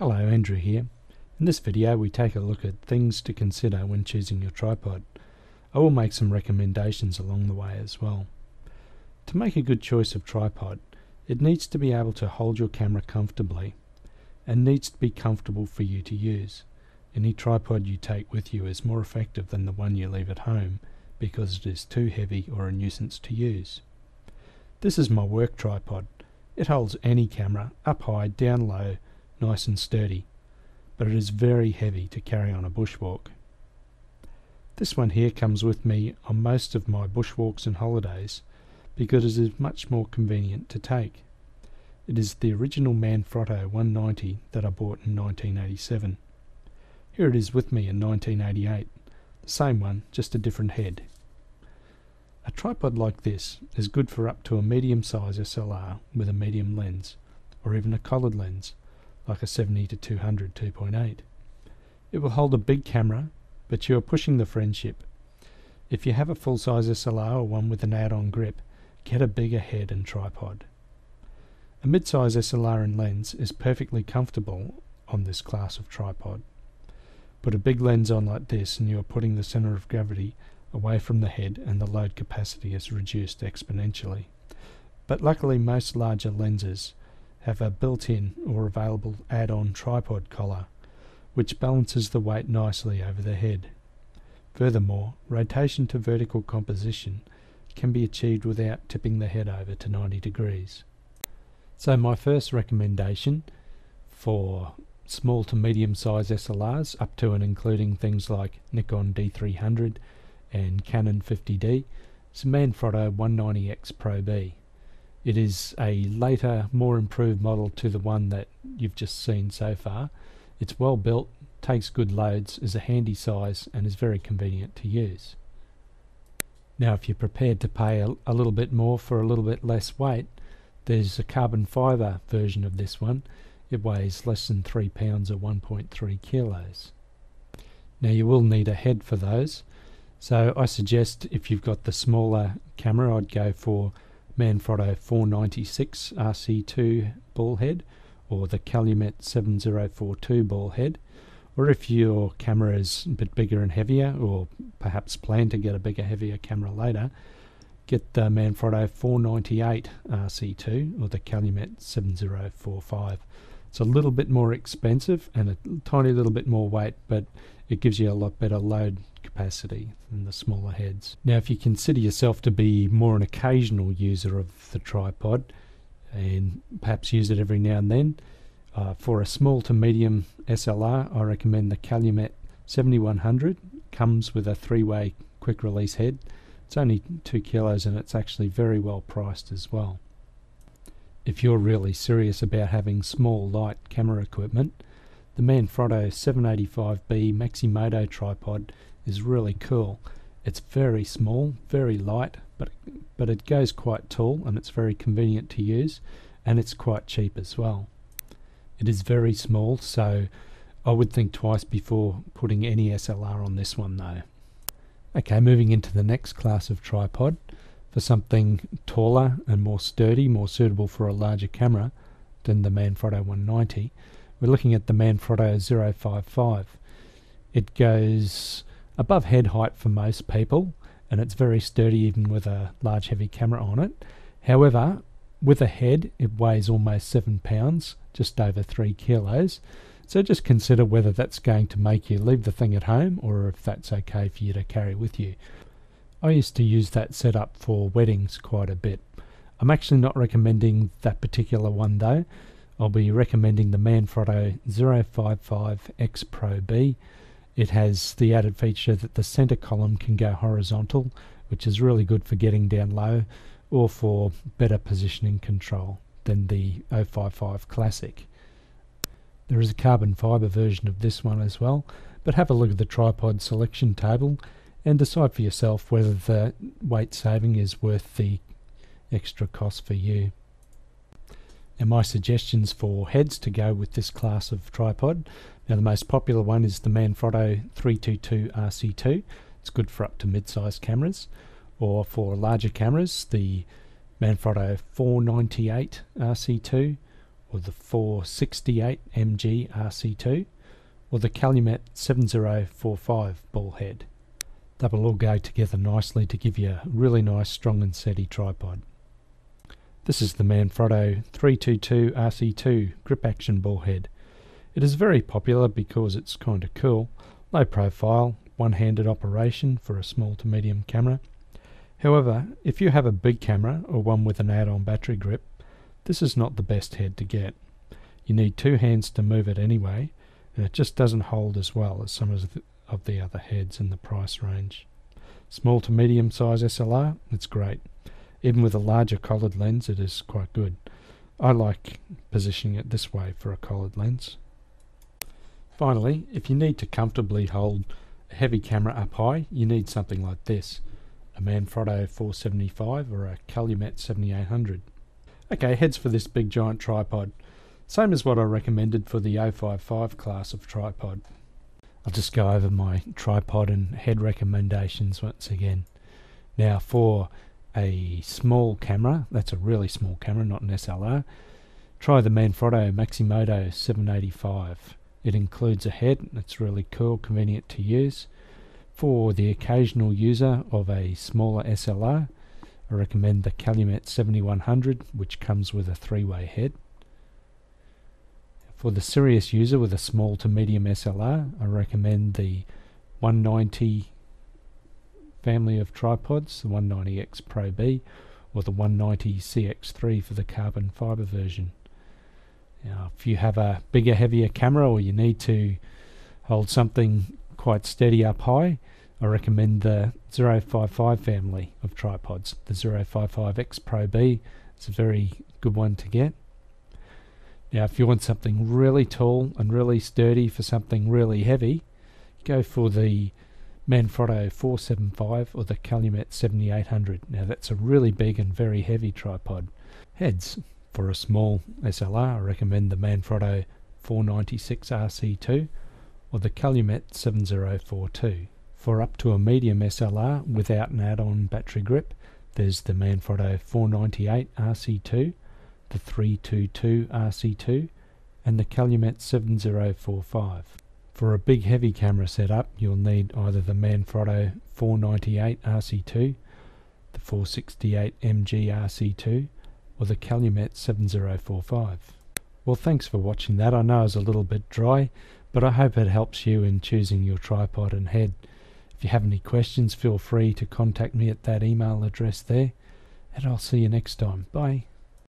Hello, Andrew here. In this video we take a look at things to consider when choosing your tripod. I will make some recommendations along the way as well. To make a good choice of tripod, it needs to be able to hold your camera comfortably and needs to be comfortable for you to use. Any tripod you take with you is more effective than the one you leave at home because it is too heavy or a nuisance to use. This is my work tripod. It holds any camera, up high, down low, nice and sturdy, but it is very heavy to carry on a bushwalk. This one here comes with me on most of my bushwalks and holidays because it is much more convenient to take. It is the original Manfrotto 190 that I bought in 1987. Here it is with me in 1988, the same one, just a different head. A tripod like this is good for up to a medium size SLR with a medium lens, or even a collared lens, like a 70 to 200 2.8. It will hold a big camera, but you are pushing the friendship. If you have a full-size SLR or one with an add-on grip, get a bigger head and tripod. A mid-size SLR and lens is perfectly comfortable on this class of tripod. Put a big lens on like this and you are putting the center of gravity away from the head and the load capacity is reduced exponentially. But luckily most larger lenses have a built-in or available add-on tripod collar, which balances the weight nicely over the head. Furthermore, rotation to vertical composition can be achieved without tipping the head over to 90 degrees. So my first recommendation for small to medium size SLRs up to and including things like Nikon D300 and Canon 50D is Manfrotto 190X Pro B. It is a later, more improved model to the one that you've just seen so far. It's well built, takes good loads, is a handy size and is very convenient to use. Now if you're prepared to pay a little bit more for a little bit less weight, there's a carbon fibre version of this one. It weighs less than 3 pounds or 1.3 kilos. Now you will need a head for those, so I suggest if you've got the smaller camera, I'd go for Manfrotto 496 RC2 ball head or the Calumet 7042 ball head, or if your camera is a bit bigger and heavier or perhaps plan to get a bigger heavier camera later, get the Manfrotto 498 RC2 or the Calumet 7045. It's a little bit more expensive and a tiny little bit more weight, but it gives you a lot better load capacity than the smaller heads. Now if you consider yourself to be more an occasional user of the tripod and perhaps use it every now and then, for a small to medium SLR I recommend the Calumet 7100. Comes with a 3-way quick release head. It's only 2 kilos and it's actually very well priced as well. If you're really serious about having small light camera equipment, the Manfrotto 785B Maximoto tripod is really cool. It's very small, very light, but it goes quite tall and it's very convenient to use, and it's quite cheap as well. It is very small, so I would think twice before putting any SLR on this one though. Okay, moving into the next class of tripod, for something taller and more sturdy, more suitable for a larger camera than the Manfrotto 190, we're looking at the Manfrotto 055. It goes above head height for most people and it's very sturdy even with a large heavy camera on it. However, with a head it weighs almost 7 pounds, just over 3 kilos, so just consider whether that's going to make you leave the thing at home or if that's okay for you to carry with you. I used to use that setup for weddings quite a bit. I'm actually not recommending that particular one though. I'll be recommending the Manfrotto 055X Pro B. It has the added feature that the center column can go horizontal, which is really good for getting down low or for better positioning control than the 055 Classic. There is a carbon fibre version of this one as well, but have a look at the tripod selection table and decide for yourself whether the weight saving is worth the extra cost for you. And my suggestions for heads to go with this class of tripod. Now the most popular one is the Manfrotto 322 RC2. It's good for up to mid-sized cameras. Or for larger cameras, the Manfrotto 498 RC2 or the 468mg RC2, or the Calumet 7045 ball head. That will all go together nicely to give you a really nice, strong and steady tripod. This is the Manfrotto 322 RC2 grip action ball head. It is very popular because it's kind of cool, low profile, one-handed operation for a small to medium camera. However, if you have a big camera or one with an add-on battery grip, this is not the best head to get. You need two hands to move it anyway, and it just doesn't hold as well as some of the other heads in the price range. Small to medium size SLR, it's great. Even with a larger collared lens, it is quite good. I like positioning it this way for a collared lens. Finally, if you need to comfortably hold a heavy camera up high, you need something like this, a Manfrotto 475 or a Calumet 7800. Okay, heads for this big giant tripod. Same as what I recommended for the 055 class of tripod. I'll just go over my tripod and head recommendations once again. Now for a small camera, that's a really small camera, not an SLR, try the Manfrotto Maximoto 785. It includes a head, it's really cool, convenient to use. For the occasional user of a smaller SLR, I recommend the Calumet 7100, which comes with a 3-way head. For the serious user with a small to medium SLR, I recommend the 190 family of tripods, the 190X Pro B, or the 190 CX3 for the carbon fiber version. Now, if you have a bigger, heavier camera, or you need to hold something quite steady up high, I recommend the 055 family of tripods. The 055X Pro B is a very good one to get. Now, if you want something really tall and really sturdy for something really heavy, go for the Manfrotto 475 or the Calumet 7800. Now, that's a really big and very heavy tripod. Heads. For a small SLR, I recommend the Manfrotto 496 RC2 or the Calumet 7042. For up to a medium SLR without an add-on battery grip, there's the Manfrotto 498 RC2, the 322 RC2, and the Calumet 7045. For a big heavy camera setup, you'll need either the Manfrotto 498 RC2, the 468mg RC2, or the Calumet 7045. Well, thanks for watching that. I know I was a little bit dry, but I hope it helps you in choosing your tripod and head. If you have any questions, feel free to contact me at that email address there, and I'll see you next time. Bye.